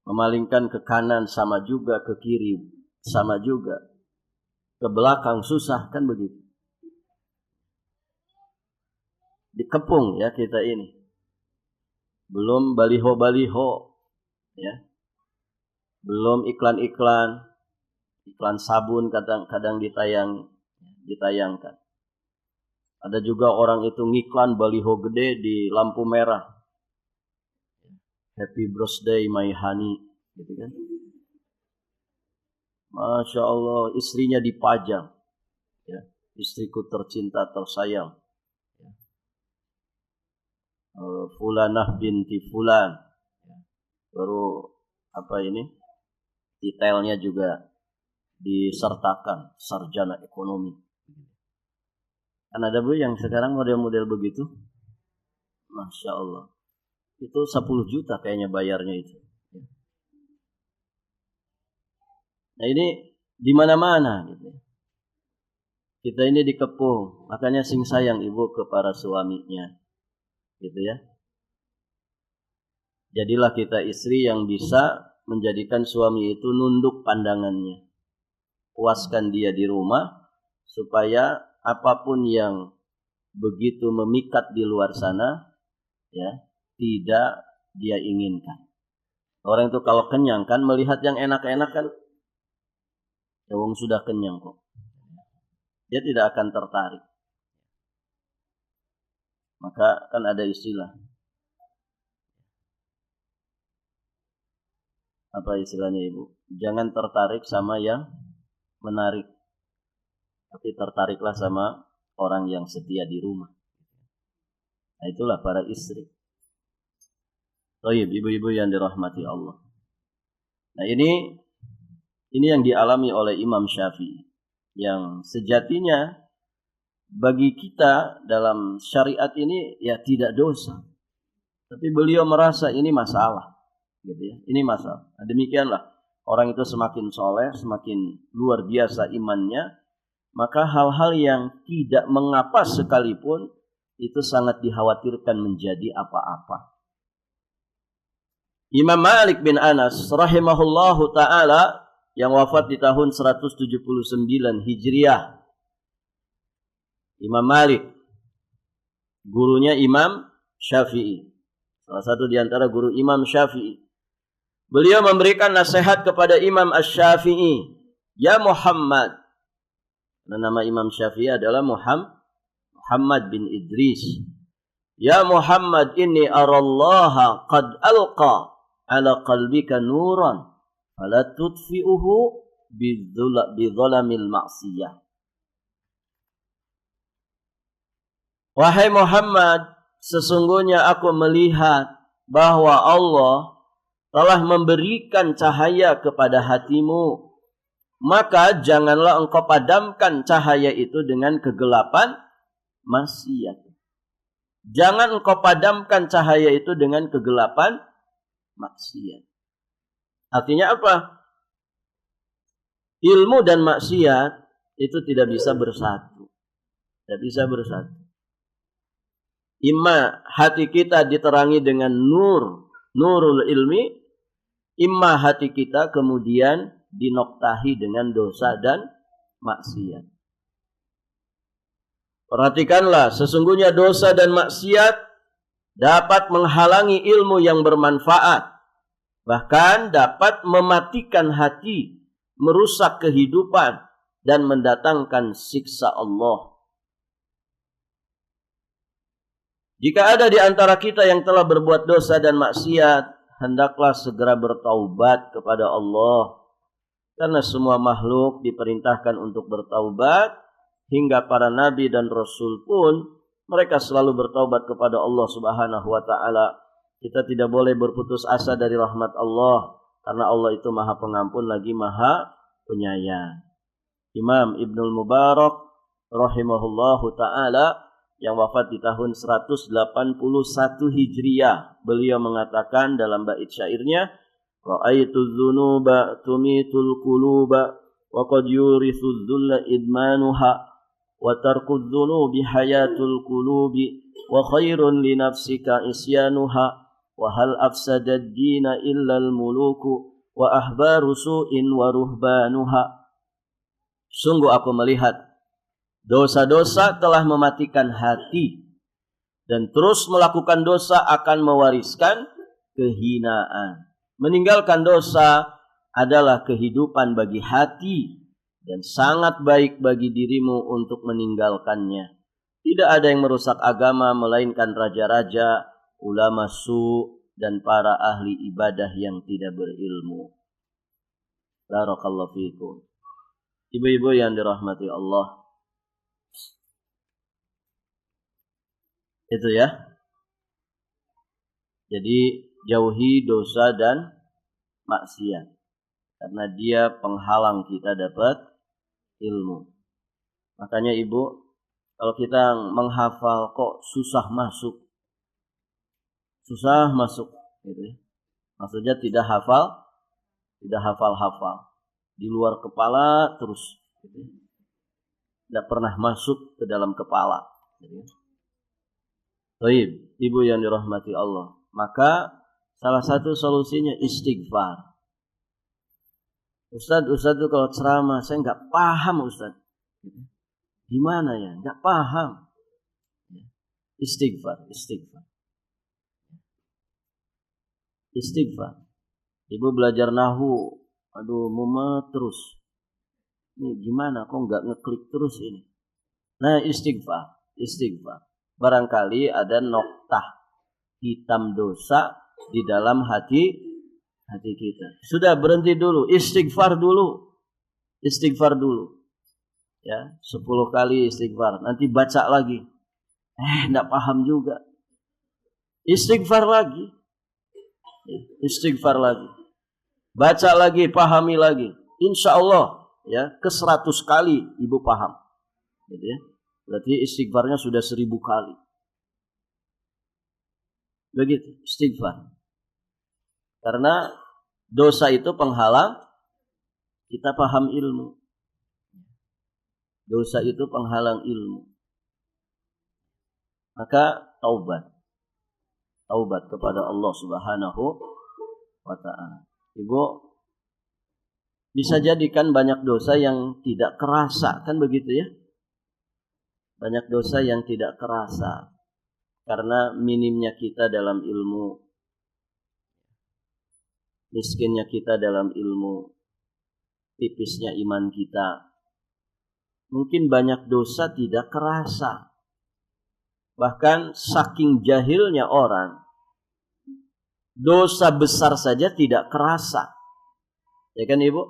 Memalingkan ke kanan sama juga, ke kiri sama juga, ke belakang susah, kan begitu. Dikepung ya kita ini. Belum baliho-baliho ya. Belum iklan-iklan sabun kadang ditayangkan. Ada juga orang itu ngiklan baliho gede di lampu merah. Happy birthday my honey, gitu kan. Masya Allah, istrinya dipajang. Ya, istriku tercinta, tersayang. Ya. Fulanah binti fulan. Ya. Baru detailnya juga disertakan, sarjana ekonomi. Kan ada Bu yang sekarang model-model begitu. Masya Allah. Itu 10 juta kayaknya bayarnya itu. Nah ini di mana-mana gitu. Kita ini dikepung, makanya sing sayang ibu ke para suaminya. Gitu ya. Jadilah kita istri yang bisa menjadikan suami itu nunduk pandangannya. Puaskan dia di rumah supaya apapun yang begitu memikat di luar sana ya, tidak dia inginkan. Orang itu kalau kenyang kan melihat yang enak-enak kan, ya wong sudah kenyang kok. Dia tidak akan tertarik. Maka kan ada istilah. Apa istilahnya Ibu? Jangan tertarik sama yang menarik. Tapi tertariklah sama orang yang setia di rumah. Nah itulah para istri. Baik, ibu-ibu yang dirahmati Allah. Nah ini yang dialami oleh Imam Syafi'i, yang sejatinya bagi kita dalam syariat ini ya tidak dosa, tapi beliau merasa ini masalah, gitu ya. Ini masalah. Nah, demikianlah orang itu semakin soleh, semakin luar biasa imannya, maka hal-hal yang tidak mengapa sekalipun itu sangat dikhawatirkan menjadi apa-apa. Imam Malik bin Anas rahimahullahu ta'ala yang wafat di tahun 179 Hijriah. Imam Malik, gurunya Imam Syafi'i. Salah satu di antara guru Imam Syafi'i. Beliau memberikan nasihat kepada Imam Asy-Syafi'i. Ya Muhammad. Nama Imam Syafi'i adalah Muhammad bin Idris. Ya Muhammad, inni arallaha qad alqa ala qalbika nuran fala tudfi'uhu bidzalamil ma'siyah. Wahai Muhammad, sesungguhnya aku melihat bahwa Allah telah memberikan cahaya kepada hatimu, maka janganlah engkau padamkan cahaya itu dengan kegelapan maksiat. Jangan engkau padamkan cahaya itu dengan kegelapan maksiat. Artinya apa? Ilmu dan maksiat itu tidak bisa bersatu. Tidak bisa bersatu. Imma hati kita diterangi dengan nurul ilmi, imma hati kita kemudian dinoktahi dengan dosa dan maksiat. Perhatikanlah, sesungguhnya dosa dan maksiat dapat menghalangi ilmu yang bermanfaat, bahkan dapat mematikan hati, merusak kehidupan, dan mendatangkan siksa Allah. Jika ada di antara kita yang telah berbuat dosa dan maksiat, hendaklah segera bertaubat kepada Allah. Karena semua makhluk diperintahkan untuk bertaubat, hingga para nabi dan rasul pun mereka selalu bertaubat kepada Allah Subhanahu wa taala. Kita tidak boleh berputus asa dari rahmat Allah, karena Allah itu Maha Pengampun lagi Maha Penyayang. Imam Ibnul Mubarak rahimahullahu taala yang wafat di tahun 181 Hijriah, beliau mengatakan dalam bait syairnya, ra'aitu dzunuba tumitul quluba wa qad yurithu dzulla idmanuha wa tarku dzunubi hayatul qulubi wa khairun li nafsika isyanuha wa hal afsada ad-dina illa al-muluku wa ahbaru su'in wa ruhbanuha. Sungguh aku melihat dosa-dosa telah mematikan hati, dan terus melakukan dosa akan mewariskan kehinaan. Meninggalkan dosa adalah kehidupan bagi hati, dan sangat baik bagi dirimu untuk meninggalkannya. Tidak ada yang merusak agama melainkan raja-raja, ulama su, dan para ahli ibadah yang tidak berilmu. Barakallahu fiikum. Ibu-ibu yang dirahmati Allah, itu ya. Jadi jauhi dosa dan maksiat, karena dia penghalang kita dapat ilmu. Makanya ibu, kalau kita menghafal kok susah masuk gitu ya. Maksudnya tidak hafal, di luar kepala terus gitu ya. Tidak pernah masuk ke dalam kepala gitu ya. Baik, ibu yang dirahmati Allah, maka salah satu solusinya istighfar. Ustaz itu kalau ceramah saya nggak paham Ustaz. Gimana ya? Nggak paham. Istighfar. Ibu belajar nahwu, aduh mumet terus. Ini gimana? Kok nggak ngeklik terus ini? Nah, istighfar. Barangkali ada noktah hitam dosa di dalam hati kita. Sudah, berhenti dulu, istighfar dulu. Ya, 10 kali istighfar. Nanti baca lagi. Enggak paham juga. Istighfar lagi. Baca lagi, pahami lagi. Insya Allah ya, ke 100 kali ibu paham. Gitu ya. Berarti istighfarnya sudah 1000 kali. Begitu, istighfar. Karena dosa itu penghalang kita paham ilmu. Maka taubat kepada Allah Subhanahu wa ta'ala. Ibu, bisa jadikan banyak dosa yang tidak kerasa, kan begitu ya? Banyak dosa yang tidak kerasa karena minimnya kita dalam ilmu, miskinnya kita dalam ilmu, tipisnya iman kita. Mungkin banyak dosa tidak kerasa. Bahkan saking jahilnya orang, dosa besar saja tidak kerasa. Ya kan Ibu?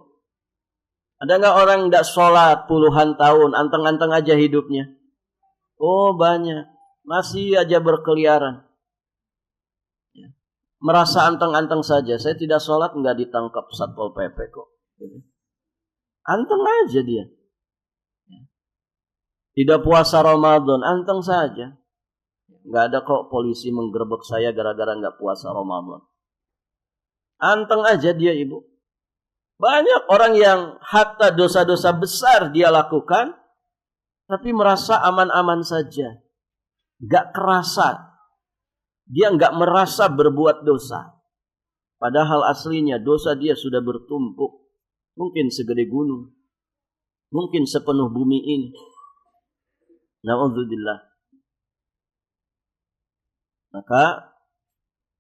Ada nggak orang tidak sholat puluhan tahun, anteng-anteng aja hidupnya? Oh banyak, masih aja berkeliaran. Ya. Merasa anteng-anteng saja, saya tidak sholat nggak ditangkap Satpol PP kok. Anteng aja dia. Tidak puasa Ramadan, anteng saja. Nggak ada kok polisi menggerebek saya gara-gara nggak puasa Ramadan. Anteng aja dia Ibu. Banyak orang yang hatta dosa-dosa besar dia lakukan, tapi merasa aman-aman saja. Nggak kerasa. Dia nggak merasa berbuat dosa. Padahal aslinya dosa dia sudah bertumpuk. Mungkin segede gunung. Mungkin sepenuh bumi ini. Na'udzubillah. Maka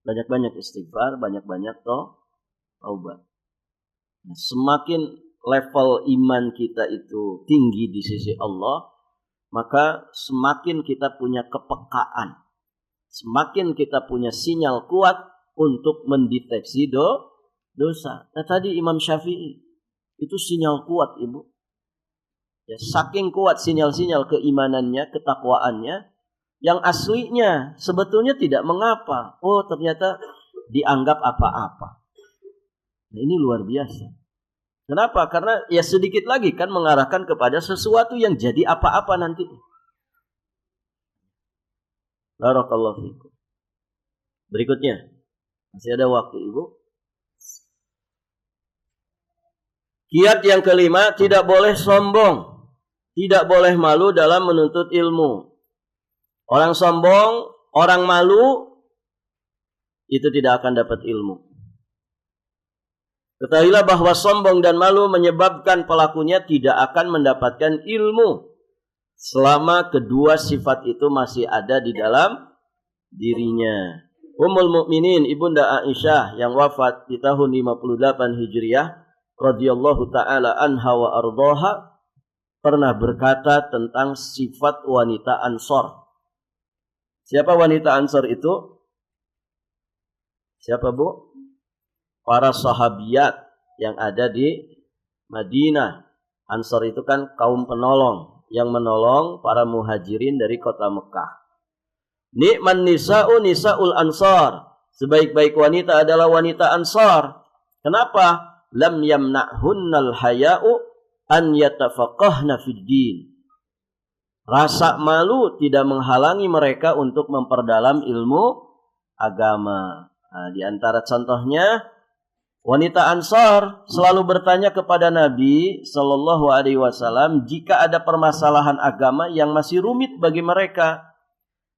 banyak-banyak istighfar, banyak-banyak taubat. Nah, semakin level iman kita itu tinggi di sisi Allah, maka semakin kita punya kepekaan. Semakin kita punya sinyal kuat untuk mendeteksi dosa. Nah, tadi Imam Syafi'i itu sinyal kuat, Ibu. Ya, saking kuat sinyal-sinyal keimanannya, ketakwaannya, yang aslinya sebetulnya tidak mengapa. Oh, ternyata dianggap apa-apa. Nah, ini luar biasa. Kenapa? Karena ya sedikit lagi kan mengarahkan kepada sesuatu yang jadi apa-apa nanti. Barakallahu fikum. Berikutnya. Masih ada waktu, Ibu. Kiat yang kelima, tidak boleh sombong. Tidak boleh malu dalam menuntut ilmu. Orang sombong, orang malu, itu tidak akan dapat ilmu. Ketahuilah bahwa sombong dan malu menyebabkan pelakunya tidak akan mendapatkan ilmu selama kedua sifat itu masih ada di dalam dirinya. Ummul Mukminin Ibunda Aisyah yang wafat di tahun 58 Hijriah radhiyallahu taala anha wa ardhaha pernah berkata tentang sifat wanita Ansor. Siapa wanita Ansor itu? Siapa, Bu? Para sahabiat yang ada di Madinah. Ansor itu kan kaum penolong yang menolong para muhajirin dari kota Mekah. Ni'man nisa'u nisa'ul ansar. Sebaik-baik wanita adalah wanita Ansar. Kenapa? Lam yamna'hunnal haya'u an yatafaqahna fid din. Rasa malu tidak menghalangi mereka untuk memperdalam ilmu agama. Nah, di antara contohnya, wanita Ansar selalu bertanya kepada Nabi Sallallahu Alaihi Wasallam jika ada permasalahan agama yang masih rumit bagi mereka.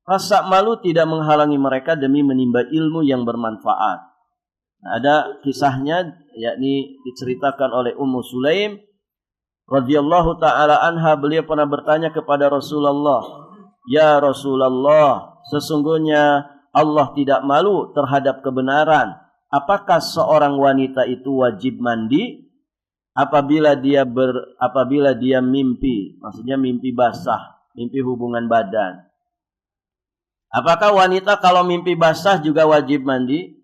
Rasa malu tidak menghalangi mereka demi menimba ilmu yang bermanfaat. Nah, ada kisahnya, yakni diceritakan oleh Ummu Sulaim radhiyallahu taala anha. Beliau pernah bertanya kepada Rasulullah, "Ya Rasulullah, sesungguhnya Allah tidak malu terhadap kebenaran. Apakah seorang wanita itu wajib mandi apabila dia mimpi, maksudnya mimpi basah, mimpi hubungan badan? Apakah wanita kalau mimpi basah juga wajib mandi?"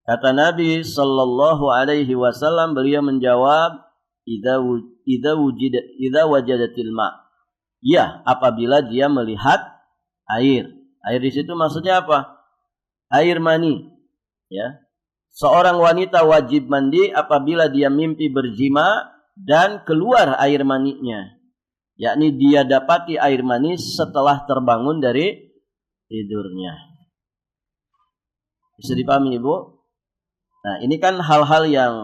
Kata Nabi sallallahu alaihi wasallam, beliau menjawab, idza wajadatil ma. Ya, apabila dia melihat air. Air di situ maksudnya apa? Air mani. Ya. Seorang wanita wajib mandi apabila dia mimpi berjima dan keluar air maninya. Yakni dia dapati air mani setelah terbangun dari tidurnya. Bisa dipahami, Ibu? Nah, ini kan hal-hal yang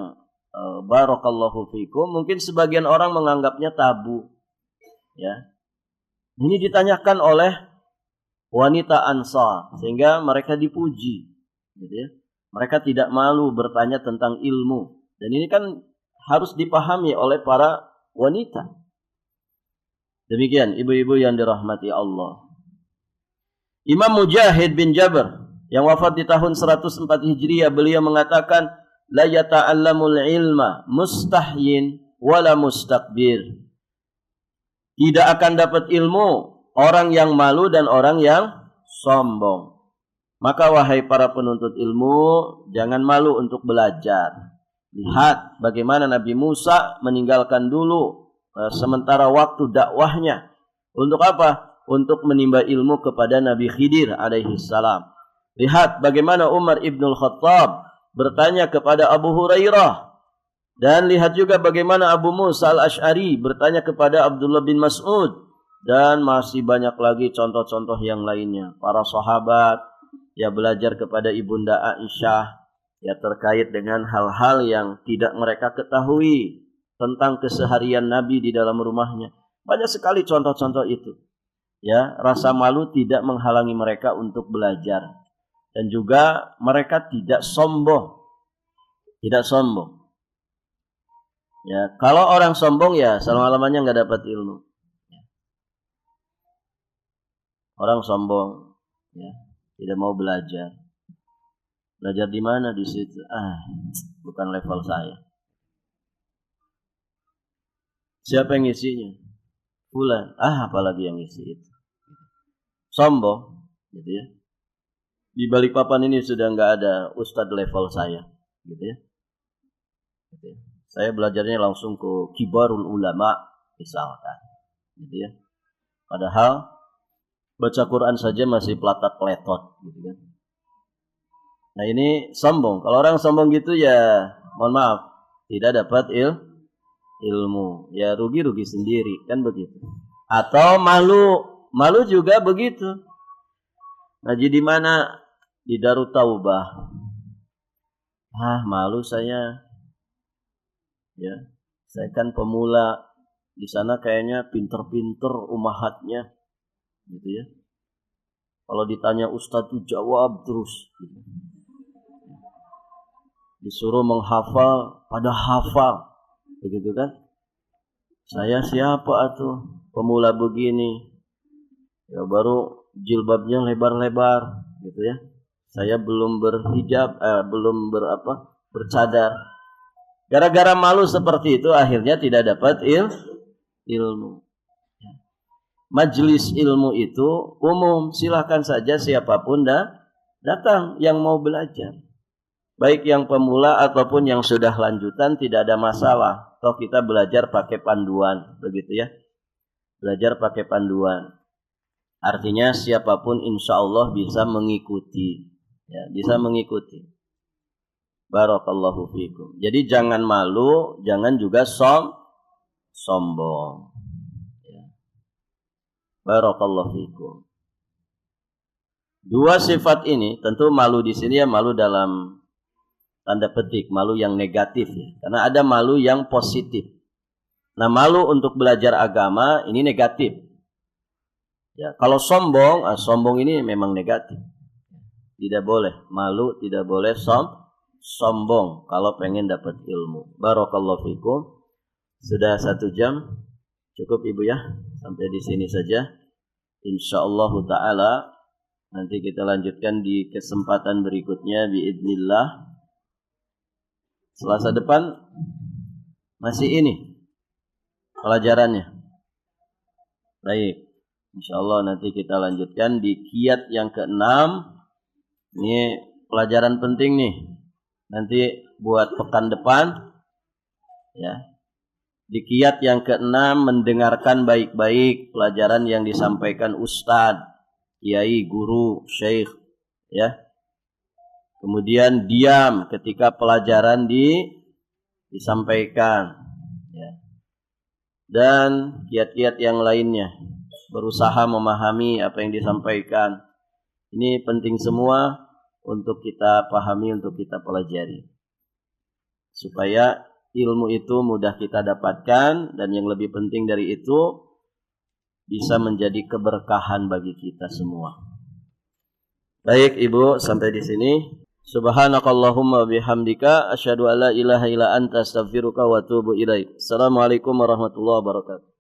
barakallahu fikum, mungkin sebagian orang menganggapnya tabu. Ya. Ini ditanyakan oleh wanita Ansar sehingga mereka dipuji, gitu ya. Mereka tidak malu bertanya tentang ilmu. Dan ini kan harus dipahami oleh para wanita. Demikian ibu-ibu yang dirahmati Allah. Imam Mujahid bin Jabr yang wafat di tahun 104 Hijriah, beliau mengatakan, la yata'allamul ilma mustahyin wala mustakbir. Tidak akan dapat ilmu orang yang malu dan orang yang sombong. Maka wahai para penuntut ilmu, jangan malu untuk belajar. Lihat bagaimana Nabi Musa meninggalkan dulu sementara waktu dakwahnya. Untuk apa? Untuk menimba ilmu kepada Nabi Khidir alaihi salam. Lihat bagaimana Umar ibnul Khattab bertanya kepada Abu Hurairah. Dan lihat juga bagaimana Abu Musa al-Ash'ari bertanya kepada Abdullah bin Mas'ud. Dan masih banyak lagi contoh-contoh yang lainnya. Para sahabat ya belajar kepada Ibunda Aisyah ya terkait dengan hal-hal yang tidak mereka ketahui tentang keseharian Nabi di dalam rumahnya. Banyak sekali contoh-contoh itu. Ya, rasa malu tidak menghalangi mereka untuk belajar. Dan juga mereka tidak sombong. Tidak sombong. Ya, kalau orang sombong ya selama-lamanya nggak dapat ilmu. Orang sombong, ya, tidak mau belajar. Belajar di mana? Di situ. Bukan level saya. Siapa yang ngisinya? Fulan. Apalagi yang ngisi itu. Sombong, gitu ya. Di Balikpapan ini sudah nggak ada ustadz level saya, gitu ya. Gitu ya. Saya belajarnya langsung ke kibarul ulama misalkan, gitu ya. Padahal baca Quran saja masih pelatak letot, gitu kan. Nah ini sombong. Kalau orang sombong gitu ya, mohon maaf, tidak dapat ilmu. Ya rugi-rugi sendiri, kan begitu. Atau malu juga begitu. Ngaji di mana? Di Darut Taubah. Malu saya. Ya, saya kan pemula. Di sana kayaknya pinter-pinter umahatnya, gitu ya. Kalau ditanya ustadz tuh jawab terus. Gitu. Disuruh menghafal, pada hafal, begitu kan? Saya siapa atuh? Pemula begini. Ya baru jilbabnya lebar-lebar, gitu ya. Saya belum berhijab, belum bercadar. Gara-gara malu seperti itu akhirnya tidak dapat ilmu. Majelis ilmu itu umum, silakan saja siapapun datang yang mau belajar. Baik yang pemula ataupun yang sudah lanjutan tidak ada masalah. Toh kita belajar pakai panduan, begitu ya. Belajar pakai panduan. Artinya siapapun insya Allah bisa mengikuti. Ya, bisa mengikuti. Barakallahu fikum. Jadi jangan malu, jangan juga sombong. Ya. Barakallahu fikum. Dua sifat ini, tentu malu di sini ya malu dalam tanda petik, malu yang negatif ya. Karena ada malu yang positif. Nah, malu untuk belajar agama ini negatif. Ya, kalau sombong, sombong ini memang negatif. Tidak boleh malu, tidak boleh sombong kalau pengen dapat ilmu. Barakallahu fikum. Sudah 1 jam. Cukup Ibu ya. Sampai di sini saja. Insyaallah taala nanti kita lanjutkan di kesempatan berikutnya biidznillah. Selasa depan masih ini pelajarannya. Baik. Insyaallah nanti kita lanjutkan di kiat yang ke-6. Ini pelajaran penting nih. Nanti buat pekan depan ya. Di kiat yang ke-6 mendengarkan baik-baik pelajaran yang disampaikan ustadz, kiai, guru, syekh ya. Kemudian diam ketika pelajaran disampaikan ya. Dan kiat-kiat yang lainnya berusaha memahami apa yang disampaikan. Ini penting semua untuk kita pahami, untuk kita pelajari. Supaya ilmu itu mudah kita dapatkan dan yang lebih penting dari itu bisa menjadi keberkahan bagi kita semua. Baik Ibu, sampai di sini. Subhanakallahumma bihamdika asyhadu an la ilaha illa anta astaghfiruka wa atubu ilaik. Assalamualaikum warahmatullahi wabarakatuh.